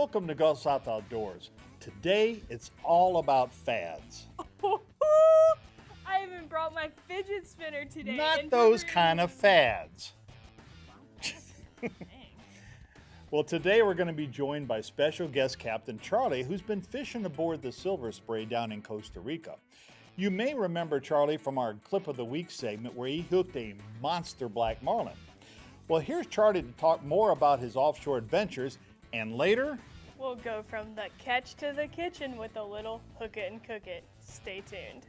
Welcome to Gulf South Outdoors. Today, it's all about fads. I even brought my fidget spinner today. Not those kind of fads. Well, today we're going to be joined by special guest Captain Charlie, who's been fishing aboard the Silver Spray down in Costa Rica. You may remember Charlie from our Clip of the Week segment where he hooked a monster black marlin. Well, here's Charlie to talk more about his offshore adventures, and later, we'll go from the catch to the kitchen with a little hook it and cook it. Stay tuned.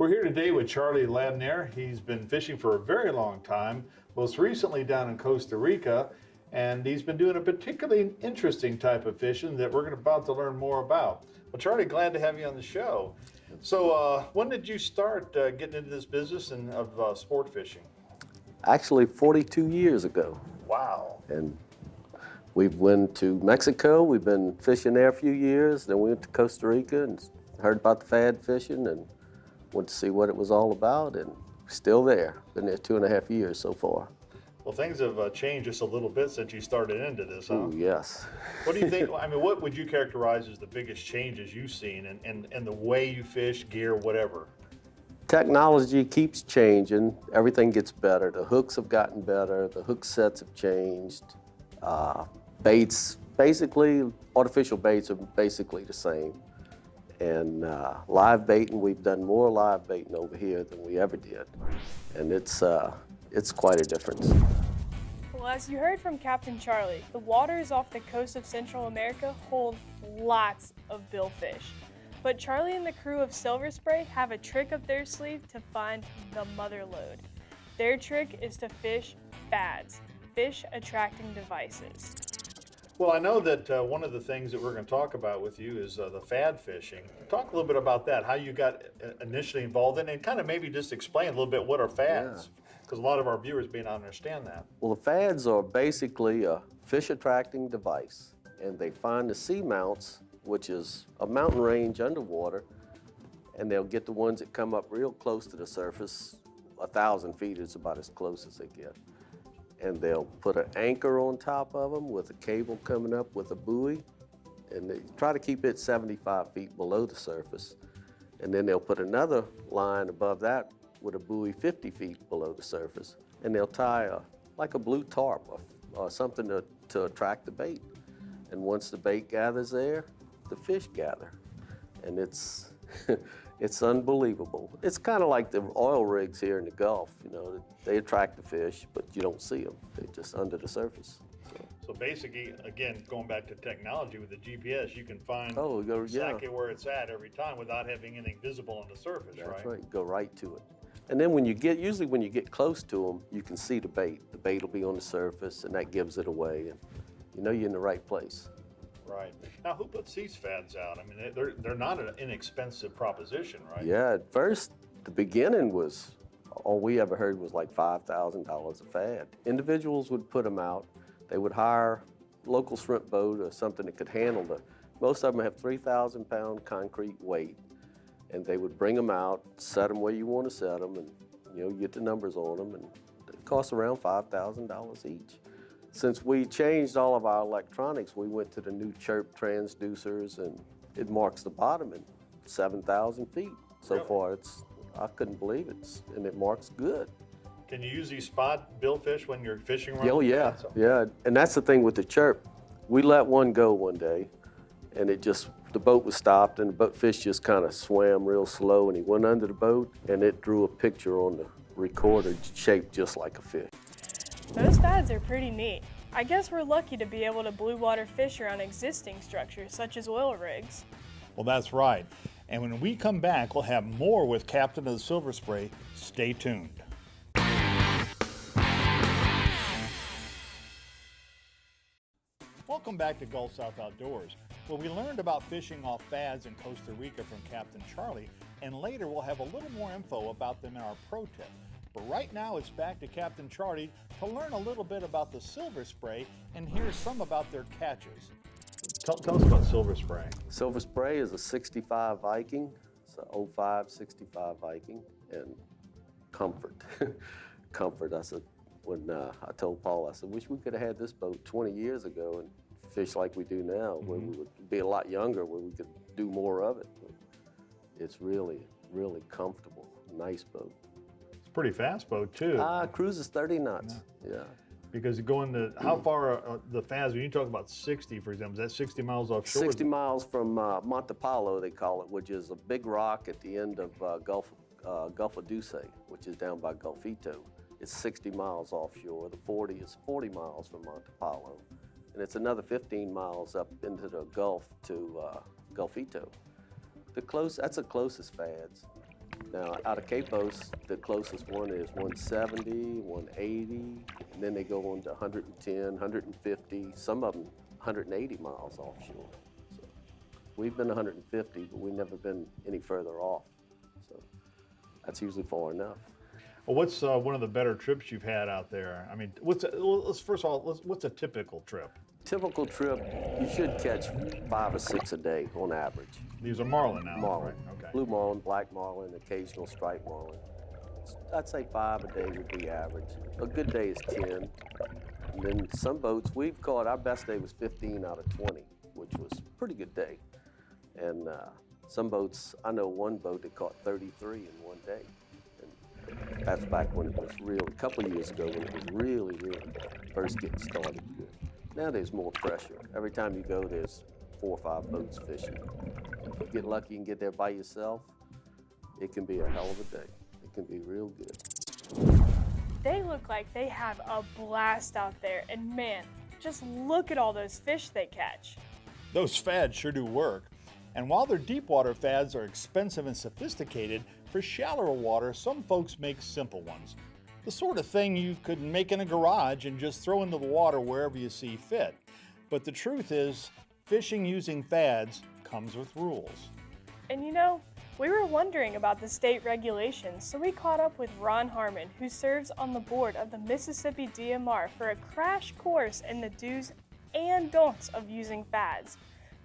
we're here today with Charlie Ladner. He's been fishing for a very long time, most recently down in Costa Rica, and he's been doing a particularly interesting type of fishing that we're about to learn more about. Well, Charlie, glad to have you on the show. So when did you start getting into this business of sport fishing? Actually, 42 years ago. Wow. And we went to Mexico. We've been fishing there a few years. Then we went to Costa Rica and heard about the fad fishing and went to see what it was all about, and still there. Been there 2.5 years so far. Well, things have changed just a little bit since you started into this, huh? Ooh, yes. What do you think? I mean, what would you characterize as the biggest changes you've seen in the way you fish, gear, whatever? Technology keeps changing. Everything gets better. The hooks have gotten better. The hook sets have changed. Baits, basically, artificial baits are basically the same. And live baiting, we've done more live baiting over here than we ever did. And it's quite a difference. Well, as you heard from Captain Charlie, the waters off the coast of Central America hold lots of billfish. But Charlie and the crew of Silver Spray have a trick up their sleeve to find the mother lode. Their trick is to fish fads, fish attracting devices. Well, I know that one of the things that we're going to talk about with you is the fad fishing. Talk a little bit about that, how you got initially involved in it, and kind of maybe just explain a little bit what are fads, because a lot of our viewers may not understand that. Well, the fads are basically a fish attracting device, and they find the sea mounts, which is a mountain range underwater, and they'll get the ones that come up real close to the surface. 1,000 feet is about as close as they get. And they'll put an anchor on top of them with a cable coming up with a buoy, and they try to keep it 75 feet below the surface. And then they'll put another line above that with a buoy 50 feet below the surface, and they'll tie like a blue tarp or something to attract the bait. And once the bait gathers there, the fish gather. And it's it's unbelievable. It's kind of like the oil rigs here in the Gulf. You know, they attract the fish, but you don't see them. They're just under the surface. So basically, again, going back to technology with the GPS, you can find yeah. exactly where it's at every time without having anything visible on the surface, right? That's right. Go right to it. And then usually when you get close to them, you can see the bait. The bait will be on the surface, and that gives it away, and you know you're in the right place. Right. Now, who puts these fads out? I mean, they're not an inexpensive proposition, right? Yeah, at first, the beginning was, all we ever heard was like $5,000 a fad. Individuals would put them out. They would hire a local shrimp boat or something that could handle most of them have 3,000-pound concrete weight. And they would bring them out, set them where you want to set them, and you get the numbers on them, and it costs around $5,000 each. Since we changed all of our electronics, we went to the new chirp transducers, and it marks the bottom at 7,000 feet. So Really? far, I couldn't believe it, and it marks good. Can you use these spot billfish when you're fishing around? Oh, yeah, yeah. And that's the thing with the chirp. We let one go one day, and the boat was stopped, and the fish just kind of swam real slow, and he went under the boat, and it drew a picture on the recorder shaped just like a fish. Those fads are pretty neat. I guess we're lucky to be able to blue water fish around existing structures such as oil rigs. Well, that's right. And when we come back, we'll have more with Captain of the Silver Spray. Stay tuned. Welcome back to Gulf South Outdoors, where we learned about fishing off fads in Costa Rica from Captain Charlie, and later we'll have a little more info about them in our pro tip. But right now it's back to Captain Charlie to learn a little bit about the silver spray and hear some about their catches. Tell us about silver spray. Silver spray is a 65 Viking. It's an 05 65 Viking, and comfort. Comfort. I said, when I told Paul, I said, wish we could have had this boat 20 years ago and fish like we do now, where we would be a lot younger, where we could do more of it. But it's really, really comfortable. Nice boat. It's a pretty fast boat too. Cruises 30 knots. Yeah. Because going to, how far the fads, when you talk about 60, for example, is that 60 miles offshore? 60 miles from Montepalo, they call it, which is a big rock at the end of Gulf of Duce, which is down by Gulfito. It's 60 miles offshore. The 40 is 40 miles from Montepalo. And it's another 15 miles up into the Gulf to Gulfito. That's the closest fads. Now, out of Capos, the closest one is 170, 180, and then they go on to 110, 150, some of them 180 miles offshore. So we've been 150, but we've never been any further off. So that's usually far enough. Well, what's one of the better trips you've had out there? I mean, first of all, what's a typical trip? Typical trip, you should catch 5 or 6 a day on average. These are marlin now, Marlin, right? Okay. Blue marlin, black marlin, occasional striped marlin. I'd say 5 a day would be average. A good day is 10. And then some boats we've caught, our best day was 15 out of 20, which was a pretty good day. And some boats, I know one boat that caught 33 in one day. And that's back when it was real, a couple of years ago when it was really, really first getting started good. Now there's more pressure. Every time you go, there's 4 or 5 boats fishing. If you get lucky and get there by yourself, it can be a hell of a day. It can be real good. They look like they have a blast out there, and man, just look at all those fish they catch. Those fads sure do work. And while their deep water fads are expensive and sophisticated, for shallower water, some folks make simple ones. The sort of thing you could make in a garage and just throw into the water wherever you see fit. But the truth is, fishing using fads comes with rules. And you know, we were wondering about the state regulations, so we caught up with Ron Harmon, who serves on the board of the Mississippi DMR, for a crash course in the do's and don'ts of using fads.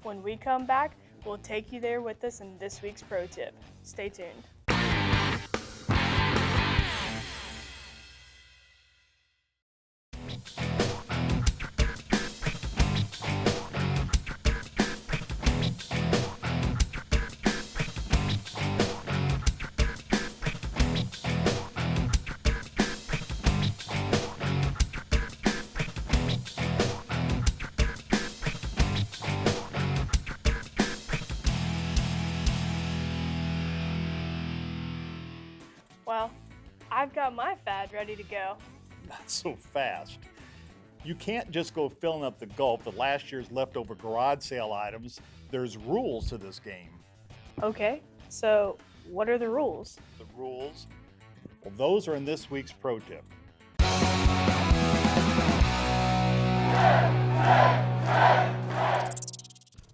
When we come back, we'll take you there with us in this week's Pro Tip. Stay tuned. Well, I've got my fad ready to go. Not so fast. You can't just go filling up the Gulf with last year's leftover garage sale items. There's rules to this game. Okay, so what are the rules? The rules? Well, those are in this week's Pro Tip.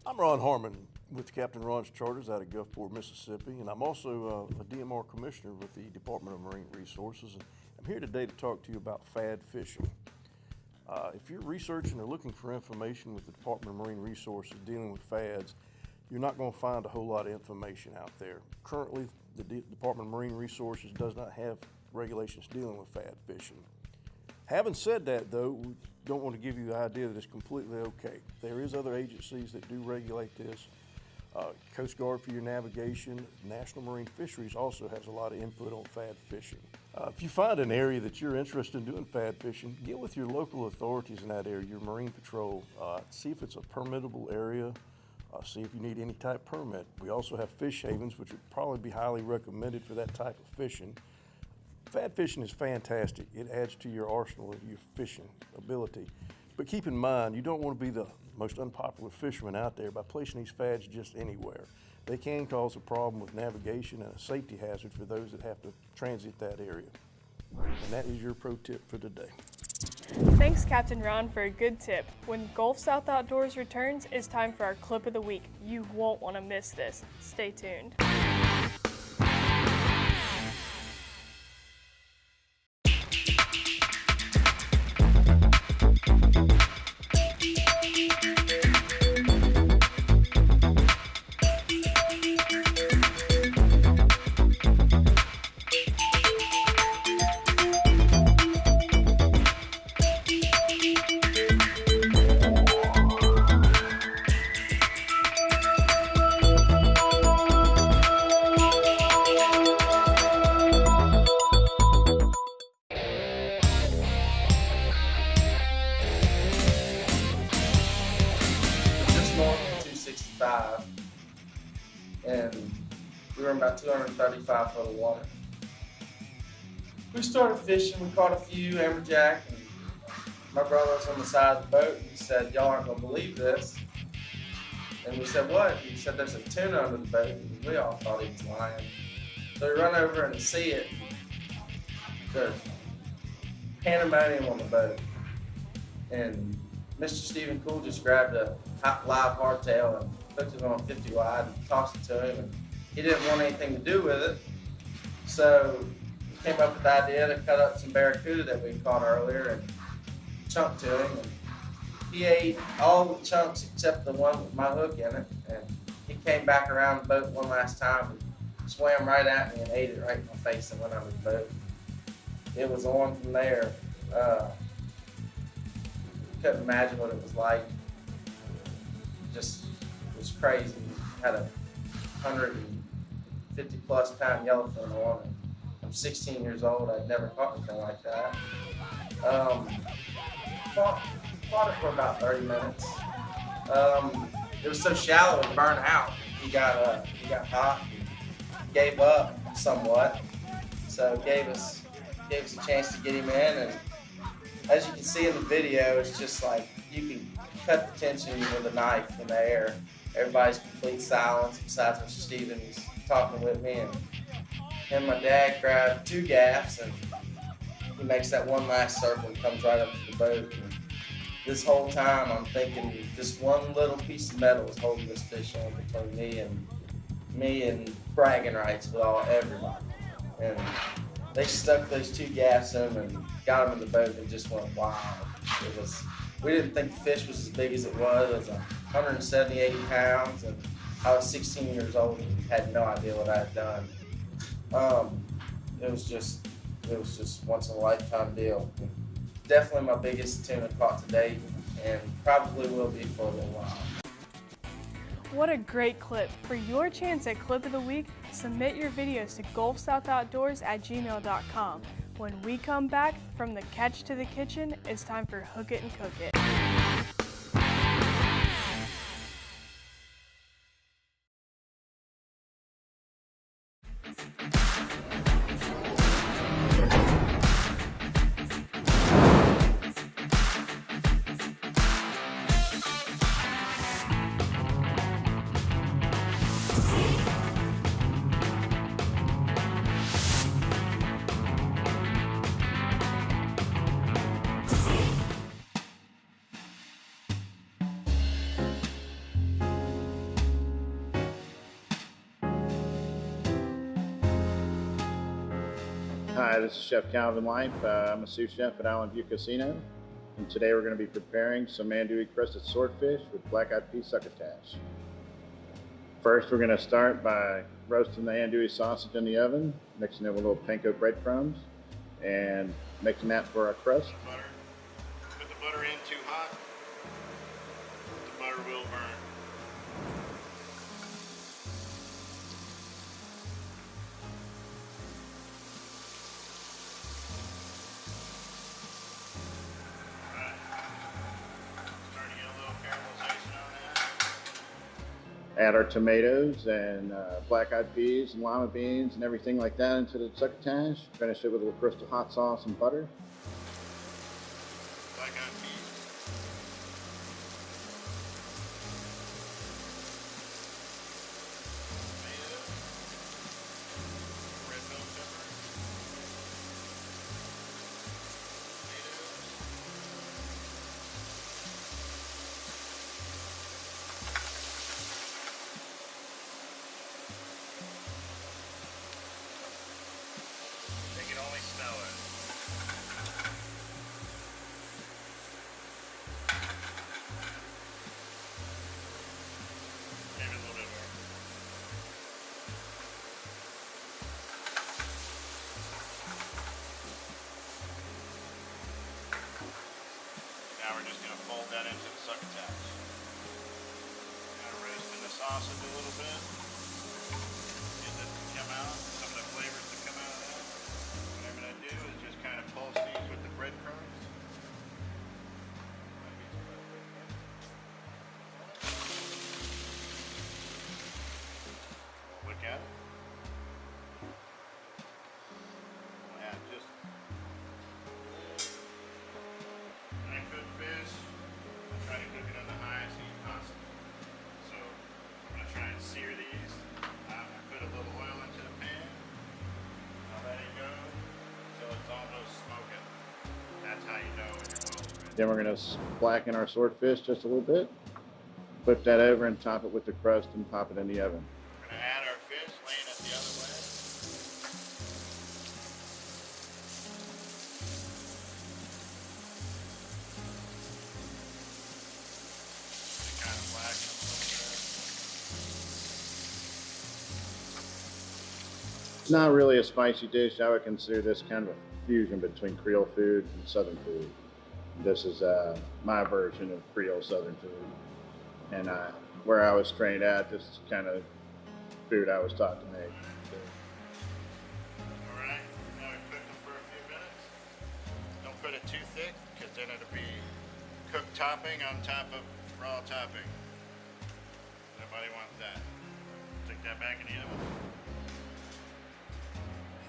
I'm Ron Harmon with Captain Ron's Charters out of Gulfport, Mississippi, and I'm also a DMR commissioner with the Department of Marine Resources. And I'm here today to talk to you about fad fishing. If you're researching or looking for information with the Department of Marine Resources dealing with fads, you're not going to find a whole lot of information out there. Currently, the Department of Marine Resources does not have regulations dealing with fad fishing. Having said that, though, we don't want to give you the idea that it's completely okay. There is other agencies that do regulate this. Coast Guard for your navigation. National Marine Fisheries also has a lot of input on fad fishing. If you find an area that you're interested in doing fad fishing, get with your local authorities in that area, your Marine Patrol. See if it's a permittable area. See if you need any type permit. We also have fish havens, which would probably be highly recommended for that type of fishing. Fad fishing is fantastic. It adds to your arsenal of your fishing ability. But keep in mind, you don't want to be the most unpopular fisherman out there by placing these fads just anywhere. They can cause a problem with navigation and a safety hazard for those that have to transit that area. And that is your pro tip for today. Thanks, Captain Ron, for a good tip. When Gulf South Outdoors returns, it's time for our clip of the week. You won't want to miss this. Stay tuned. Just north of 265, and we were in about 235 foot of water. We started fishing, we caught a few amberjack, and my brother was on the side of the boat, and he said, "Y'all aren't gonna believe this." And we said, "What?" He said, "There's a tuna under the boat," and we all thought he was lying. So we run over and see it. There's pandemonium on the boat, and Mr. Stephen Cool just grabbed a live hardtail and hooked it on a 50 wide and tossed it to him, and he didn't want anything to do with it. So we came up with the idea to cut up some barracuda that we caught earlier and chunk to him. And he ate all the chunks except the one with my hook in it, and he came back around the boat one last time and swam right at me and ate it right in my face and went under the boat. It was on from there. Couldn't imagine what it was like. Just, it was crazy. Had a 150 plus pound yellowfin on it. I'm 16 years old. I'd never caught anything like that. Fought it for about 30 minutes. It was so shallow it burned out. He got hot and gave up somewhat. So gave us a chance to get him in, and as you can see in the video, it's just like you can cut the tension with a knife in the air. Everybody's complete silence besides Mr. Stevens talking with me, and my dad grabbed 2 gaffs, and he makes that one last circle and comes right up to the boat. And this whole time I'm thinking just one little piece of metal is holding this fish on between me and bragging rights with everybody. And they stuck those 2 gaffs in him and got him in the boat and just went wild. We didn't think the fish was as big as it was. It was 170, 80 pounds, and I was 16 years old and had no idea what I had done. It was just once in a lifetime deal. Definitely my biggest tuna caught to date, and probably will be for a little while. What a great clip. For your chance at Clip of the Week, submit your videos to gulfsouthoutdoors@gmail.com. When we come back from the catch to the kitchen, it's time for Hook It and Cook It. Hi, this is Chef Calvin Lipe. I'm a sous chef at Island View Casino, and today we're going to be preparing some andouille crusted swordfish with black-eyed pea succotash. First, we're going to start by roasting the andouille sausage in the oven, mixing it with a little panko breadcrumbs, and mixing that for our crust. Butter. Put the butter in too hot, the butter will burn. Add our tomatoes and black-eyed peas and lima beans and everything like that into the succotash. Finish it with a little crystal hot sauce and butter. Black-eyed peas. Tomatoes. Red bell pepper. Tomatoes. succotash. Kind of roasting the sausage a little bit. Get it to come out, some of the flavors to come out of that. What I'm going to do is just kind of pulse these with the breadcrumbs. Look at it. Yeah, just when I cook fish, I try to cook it on the highest heat possible. So I'm going to try and sear these. I put a little oil into the pan. I'll let it go until it's almost smoking. That's how you know when your oil's ready. Then we're going to blacken our swordfish just a little bit. Flip that over and top it with the crust and pop it in the oven. We're going to add our fish, laying it the other way. Kind of blacken a little bit. It's not really a spicy dish. I would consider this kind of a fusion between Creole food and Southern food. This is my version of Creole Southern food. And where I was trained at, this is kind of food I was taught to make. All right, now we've cooked them for a few minutes. Don't put it too thick, because then it'll be cooked topping on top of raw topping. Nobody wants that. Stick that back in the oven.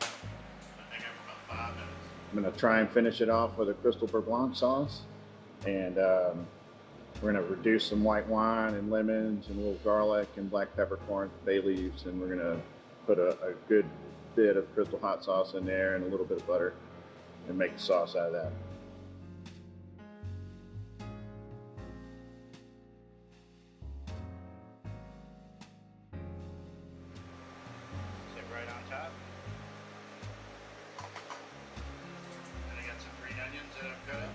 I think for about 5 minutes. I'm going to try and finish it off with a Crystal Beurre Blanc sauce. And we're going to reduce some white wine and lemons and a little garlic and black peppercorn, bay leaves, and we're going to put a good bit of Crystal hot sauce in there and a little bit of butter and make the sauce out of that. Sit right on top. And I got some green onions that I've cut up.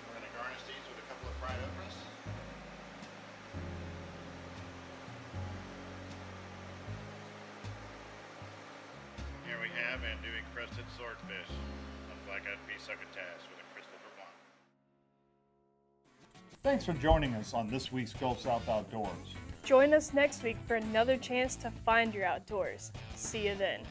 We're going to garnish these with a couple of fried okras. Here we have andouille crusted swordfish on black-eyed pea succotash with a crystal beurre blanc. Thanks for joining us on this week's Gulf South Outdoors. Join us next week for another chance to find your outdoors. See you then.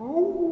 Oh.